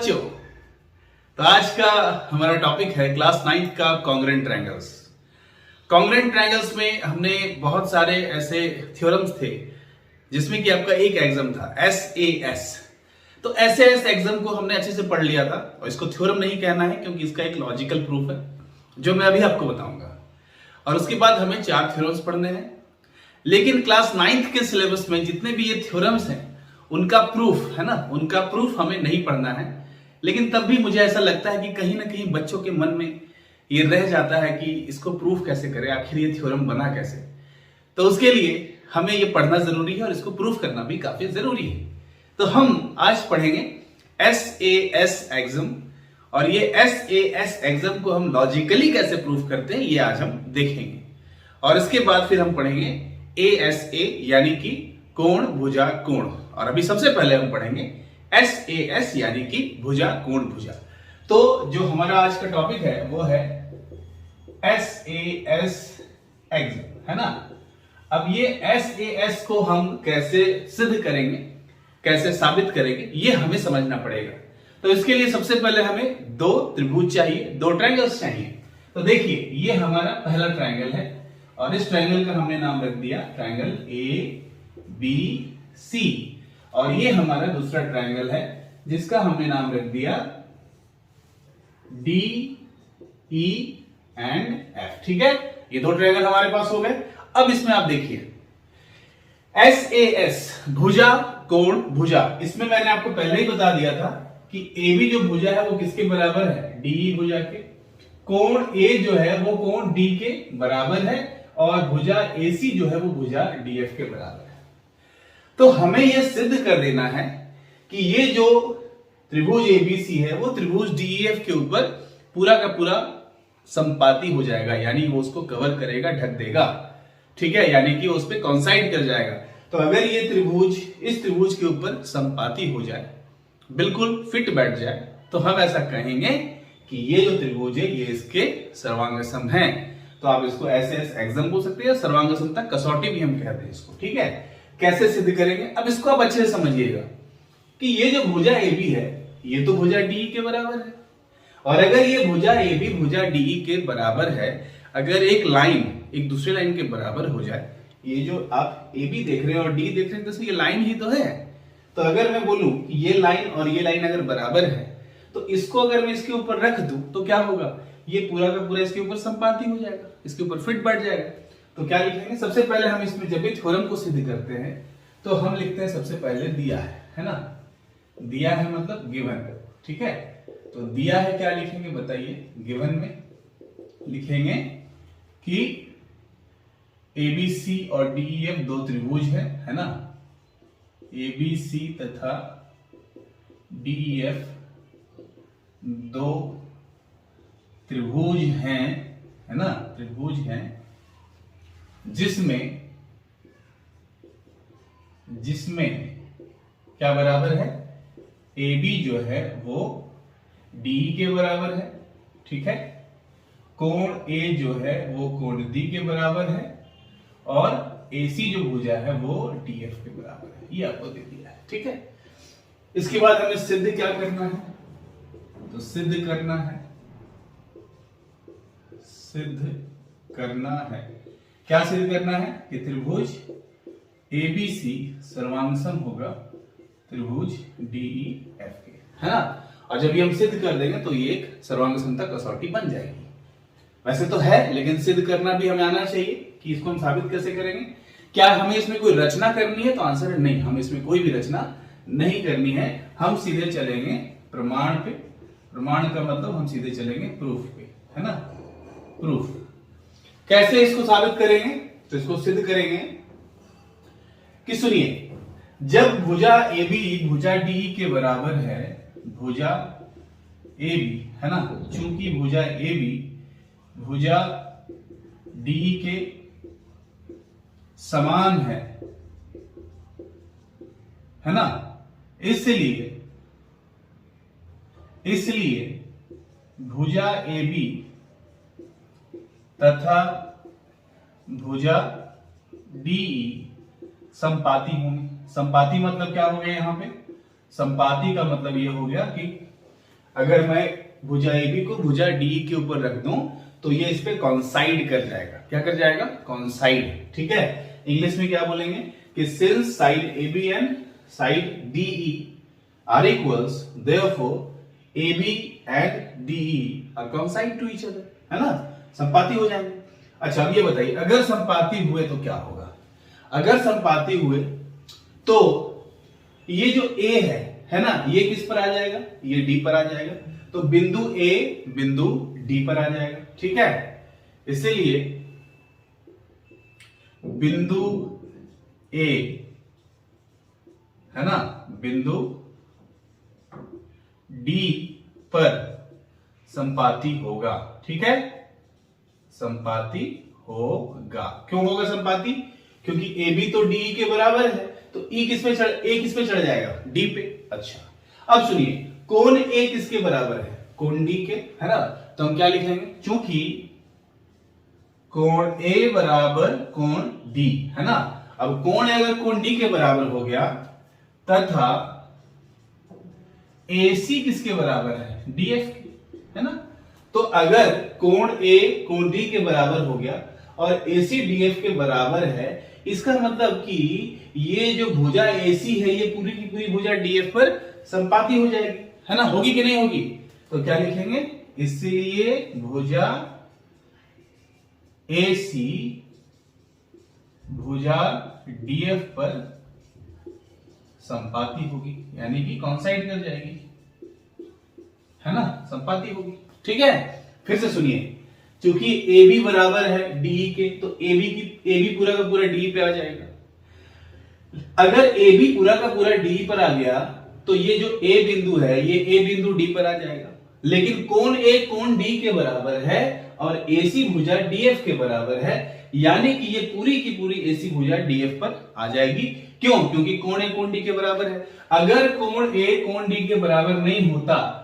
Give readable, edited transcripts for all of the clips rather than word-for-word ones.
बच्चों, तो आज का हमारा टॉपिक है क्लास 9 का कॉन्ग्रुएंट ट्रायंगल्स। कॉन्ग्रुएंट ट्रायंगल्स में हमने बहुत सारे ऐसे थ्योरम्स थे जिसमें कि आपका एक एग्जाम था SAS। तो SAS एग्जाम को हमने अच्छे से पढ़ लिया था और इसको थ्योरम नहीं कहना है क्योंकि इसका एक लॉजिकल प्रूफ है जो मैं अभी आपको बताऊंगा। और उसके बाद हमें 4 थ्योरम्स पढ़ने हैं। लेकिन क्लास 9 के सिलेबस में जितने भी ये थ्योरम्स हैं उनका प्रूफ है ना, उनका प्रूफ हमें नहीं पढ़ना है। लेकिन तब भी मुझे ऐसा लगता है कि कहीं ना कहीं बच्चों के मन में ये रह जाता है कि इसको प्रूफ कैसे करें, आखिर ये थ्योरम बना कैसे। तो उसके लिए हमें ये पढ़ना जरूरी है और इसको प्रूफ करना भी काफी जरूरी है। तो हम आज पढ़ेंगे SAS एग्जाम, और ये SAS एग्जाम को हम लॉजिकली कैसे प्रूफ करते हैं ये आज हम देखेंगे। और इसके बाद फिर हम पढ़ेंगे ASA यानी कि कोण भुजा कोण, और अभी सबसे पहले हम पढ़ेंगे SAS यानी कि भुजा कोण भुजा। तो जो हमारा आज का टॉपिक है वो है SAS एग्जाम, है ना। अब ये SAS को हम कैसे सिद्ध करेंगे, कैसे साबित करेंगे, ये हमें समझना पड़ेगा। तो इसके लिए सबसे पहले हमें 2 त्रिभुज चाहिए, 2 ट्रायंगल्स चाहिए। तो देखिए ये हमारा पहला ट्रायंगल है और इस ट्रायंगल का हमने नाम रख दिया ट्रायंगल ABC, और ये हमारा दूसरा ट्रायंगल है जिसका हमने नाम रख दिया DE एंड F। ठीक है, ये 2 ट्रायंगल हमारे पास हो गए। अब इसमें आप देखिए SAS भुजा कोण भुजा, इसमें मैंने आपको पहले ही बता दिया था कि AB जो भुजा है वो किसके बराबर है, DE भुजा के। कोण A जो है वो कोण D के बराबर है और भुजा AC जो है वो भुजा DF के बराबर है। तो हमें यह सिद्ध कर देना है कि ये जो त्रिभुज ABC है वो त्रिभुज DEF के ऊपर पूरा का पूरा संपाती हो जाएगा, यानी वो उसको कवर करेगा, ढक देगा। ठीक है, यानी कि उस पर कॉन्साइड कर जाएगा। तो अगर ये त्रिभुज इस त्रिभुज के ऊपर संपाती हो जाए, बिल्कुल फिट बैठ जाए, तो हम ऐसा कहेंगे कि ये जो त्रिभुज है ये इसके सर्वांगसम है। तो आप इसको SAS एग्जाम बोल सकते हैं, सर्वांगसमता कसौटी भी हम कहते हैं इसको। ठीक है, कैसे सिद्ध करेंगे, अब इसको आप अच्छे से समझिएगा कि ये जो भुजा AB है ये तो भुजा DE के बराबर है, और अगर ये भुजा AB भुजा DE के बराबर है, अगर एक लाइन एक दूसरे लाइन के बराबर हो जाए, ये जो आप AB देख रहे हैं और D देख रहे हैं तो ये लाइन ही तो है। तो अगर मैं बोलूं कि ये लाइन और ये लाइन अगर बराबर है तो इसको अगर मैं इसके ऊपर रख दूं तो क्या होगा, ये पूरा का पूरा इसके ऊपर संपाती हो जाएगा, इसके ऊपर फिट बैठ जाएगा। तो क्या लिखेंगे, सबसे पहले हम इसमें जब भी थ्योरम को सिद्ध करते हैं तो हम लिखते हैं सबसे पहले दिया है ना। दिया है मतलब गिवन। ठीक है, तो दिया है क्या लिखेंगे बताइए। गिवन में लिखेंगे कि ABC और DEF 2 त्रिभुज है ना। ABC तथा DEF 2 त्रिभुज हैं, है ना, त्रिभुज हैं जिसमें क्या बराबर है, AB जो है वो DE के बराबर है। ठीक है, कोण A जो है वो कोण D के बराबर है और AC जो भुजा है वो DF के बराबर है। ये आपको दे दिया है। ठीक है, इसके बाद हमें सिद्ध क्या करना है, तो सिद्ध करना है क्या सिद्ध करना है कि त्रिभुज ABC सर्वांगसम होगा त्रिभुज DEF के, है ना। और जब ये हम सिद्ध कर देंगे तो ये एक सर्वांगसमता कसौटी बन जाएगी। वैसे तो है, लेकिन सिद्ध करना भी हमें आना चाहिए कि इसको हम साबित कैसे करेंगे। क्या हमें इसमें कोई रचना करनी है, तो आंसर है नहीं, हमें इसमें कोई भी रचना नहीं करनी है। हम सीधे चलेंगे प्रमाण पे। प्रमाण का मतलब हम सीधे चलेंगे प्रूफ पे, है ना। प्रूफ कैसे इसको साबित करेंगे, तो इसको सिद्ध करेंगे कि सुनिए, जब भुजा AB भुजा DE के बराबर है, भुजा AB है ना, चूंकि भुजा AB भुजा DE के समान है ना, इसलिए भुजा AB तथा भुजा DE संपाती होंगे। संपाती मतलब क्या हो गया, यहां पे संपाती का मतलब ये हो गया कि अगर मैं भुजा AB को भुजा DE के ऊपर रख दूं तो ये इस पे कॉन्साइड कर जाएगा। क्या कर जाएगा? कॉन्साइड। ठीक है, इंग्लिश में क्या बोलेंगे कि since side AB and side DE are equals therefore AB and DE are coincide to each other, है ना, संपाती हो जाएंगे। अच्छा अब ये बताइए अगर संपाती हुए तो क्या होगा? अगर संपाती हुए तो ये जो A है ना, ये किस पर आ जाएगा? ये D पर आ जाएगा। तो बिंदु A बिंदु D पर आ जाएगा। ठीक है, इसीलिए बिंदु A है ना, बिंदु D पर संपाती होगा। ठीक है, संपाती होगा। क्यों होगा संपाती? क्योंकि AB तो DE के बराबर है, तो A किस पे चढ़ जाएगा? D पे। अच्छा अब सुनिए, कोण A किसके बराबर है? कोण D के, है ना। तो हम क्या लिखेंगे? चूंकि कोण A बराबर कोण D, है ना। अब कोण अगर कोण D के बराबर हो गया तथा AC किसके बराबर है? DF के, है ना। तो अगर कोण A कोण D के बराबर हो गया और AC DF के बराबर है, इसका मतलब कि ये जो भुजा AC है ये पूरी की पूरी भुजा DF पर संपाती हो जाएगी, है ना। होगी कि नहीं होगी? तो क्या लिखेंगे? इसलिए भुजा AC भुजा DF पर संपाती होगी, यानी कि कॉन्साइड कर जाएगी, है ना, संपाती होगी। ठीक है, फिर से सुनिए, क्योंकि AB बराबर है DE के, तो AB पूरा का पूरा DE पे आ जाएगा। अगर AB पूरा का पूरा DE पर आ गया तो ये जो A बिंदु है ये A बिंदु D पर आ जाएगा। लेकिन कोण A कोण D के बराबर है और AC भुजा DF के बराबर है, यानी कि ये पूरी की पूरी AC भुजा DF पर आ जाएगी। क्यों? क्योंकि कोण A कोण D के बराबर है। अगर कोण A कोण D के बराबर नहीं होता,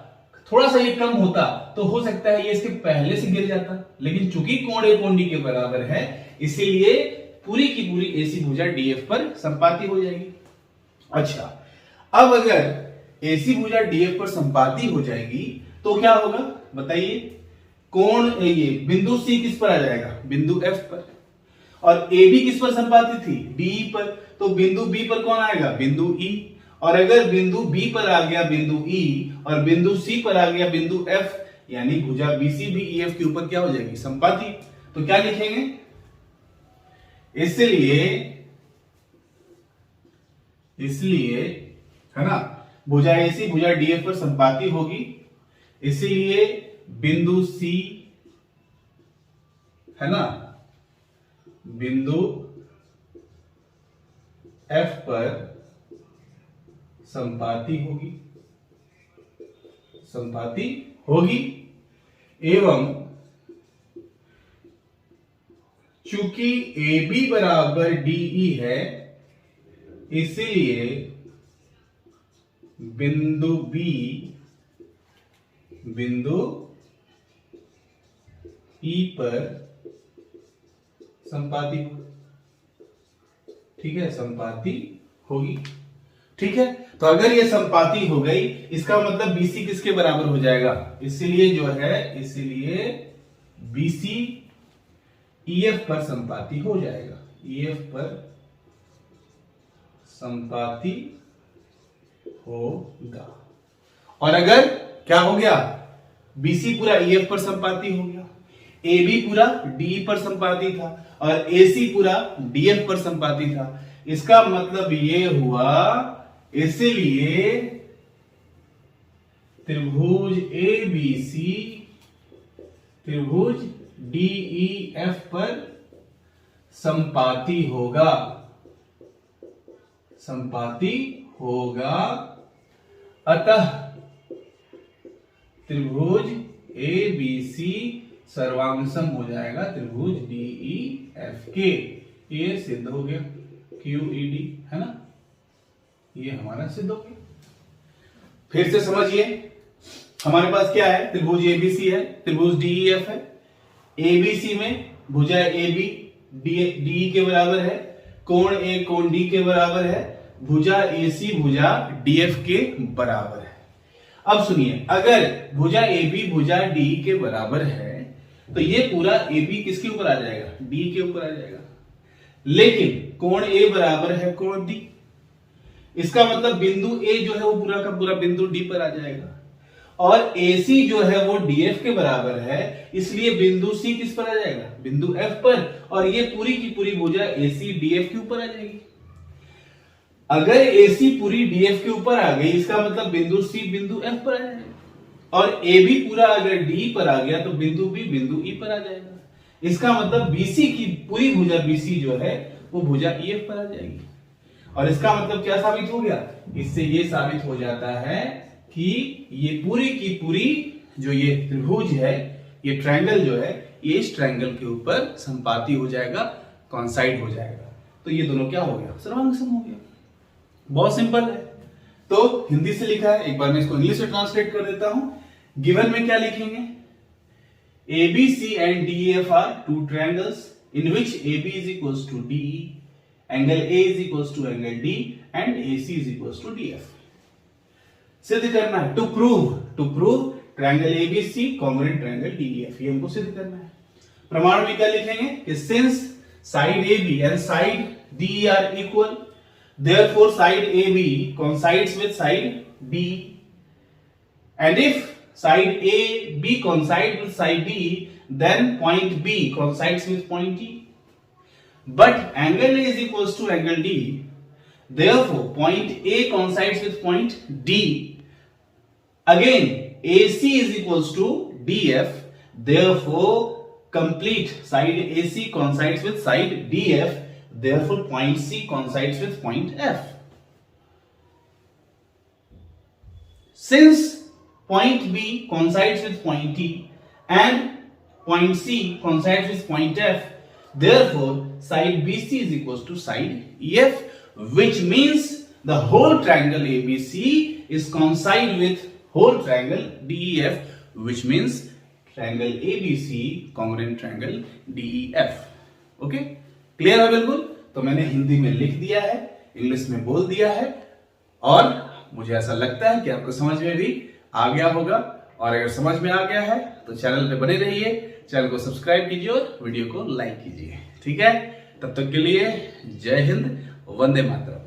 थोड़ा सा ये कम होता, तो हो सकता है ये इसके पहले से गिर जाता, लेकिन चूंकि कोण A कोण D के बराबर है इसीलिए पूरी की पूरी AC भुजा DF पर संपाती हो जाएगी। अच्छा अब अगर AC भुजा DF पर संपाती हो जाएगी तो क्या होगा बताइए? कोण ये बिंदु C किस पर आ जाएगा? बिंदु F पर। और AB किस पर संपाती थी? DE पर। तो बिंदु B पर कौन आएगा? बिंदु E। और अगर बिंदु B पर आ गया बिंदु E और बिंदु C पर आ गया बिंदु F, यानी भुजा BC भी EF के ऊपर क्या हो जाएगी? संपाती। तो क्या लिखेंगे? इसलिए है ना, भुजा AC भुजा DF पर संपाती होगी, इसीलिए बिंदु C है ना, बिंदु F पर संपाती होगी एवं चूंकि AB बराबर DE है इसलिए बिंदु B बिंदु E पर संपाती होगी। ठीक है, संपाती होगी। ठीक है, तो अगर ये संपाती हो गई इसका मतलब BC किसके बराबर हो जाएगा? इसलिए BC EF पर संपाती हो जाएगा। EF पर संपाती होगा। और अगर क्या हो गया? BC पूरा EF पर संपाती हो गया, AB पूरा DE पर संपाती था और AC पूरा DF पर संपाती था। इसका मतलब ये हुआ, इसलिए त्रिभुज ABC त्रिभुज DEF पर संपाती होगा। अतः त्रिभुज ABC सर्वांगसम हो जाएगा त्रिभुज DEF के। ये सिद्ध हो गया, QED, है ना, ये हमारा सिद्ध हो गया। फिर से समझिए, हमारे पास क्या है? त्रिभुज ABC है, त्रिभुज DEF है। ABC में भुजा AB DE के बराबर है, कोण A कोण D के बराबर है, भुजा AC भुजा DF के बराबर है। अब सुनिए, अगर भुजा AB भुजा D के बराबर है तो ये पूरा AB किसके ऊपर आ जाएगा? D के ऊपर आ जाएगा। लेकिन कोण A बराबर है कोण D, इसका मतलब बिंदु A जो है वो पूरा का पूरा बिंदु D पर आ जाएगा, और AC जो है वो DF के बराबर है, इसलिए बिंदु C किस पर आ जाएगा? बिंदु F पर, और ये पूरी की पूरी भुजा AC DF के ऊपर आ जाएगी। अगर AC पूरी DF के ऊपर आ गई, इसका मतलब बिंदु C बिंदु F पर आ जाएगा, और AB पूरा अगर D पर आ गया तो बिंदु B बिंदु E पर आ जाएगा। इसका मतलब BC की पूरी भुजा BC जो है वो भुजा EF पर आ जाएगी। और इसका मतलब क्या साबित हो गया? इससे ये साबित हो जाता है कि ये पूरी की पूरी जो ये त्रिभुज है, ये ट्रायंगल जो है, ये इस ट्रायंगल के ऊपर संपाती हो जाएगा, कॉन्साइड हो जाएगा। तो ये दोनों क्या हो गया? सर्वांग सम हो गया। बहुत सिंपल है। तो हिंदी से लिखा है, एक बार मैं इसको इंग्लिश में ट्रांसलेट कर देता हूं। गिवन में क्या लिखेंगे? ABC and DEF are two triangles in which AB is equals to DE, angle A is equals to angle D and AC is equals to DF. सिद्ध करना है, to prove triangle ABC congruent triangle DEF, ये हमको सिद्ध करना है। प्रमाण में क्या लिखेंगे कि since side AB and side DE are equal, therefore side AB coincides with side DE, and if side AB coincides with side DE, then point B coincides with point E. But angle A is equals to angle D, therefore point A coincides with point D. Again, AC is equals to DF, therefore complete side AC coincides with side DF, therefore point C coincides with point F. Since point B coincides with point E and point C coincides with point F, therefore side BC is equals to side EF, which means the whole triangle ABC is coincide with whole triangle DEF, which means triangle ABC congruent triangle DEF. Okay, clear है बिल्कुल? तो मैंने हिंदी में लिख दिया है, English में बोल दिया है, और मुझे ऐसा लगता है कि आपको समझ में भी आ गया होगा। और अगर समझ में आ गया है तो चैनल पे बने रहिए, चैनल को सब्सक्राइब कीजिए और वीडियो को लाइक कीजिए। ठीक है, तब तक के लिए जय हिंद, वंदे मातरम।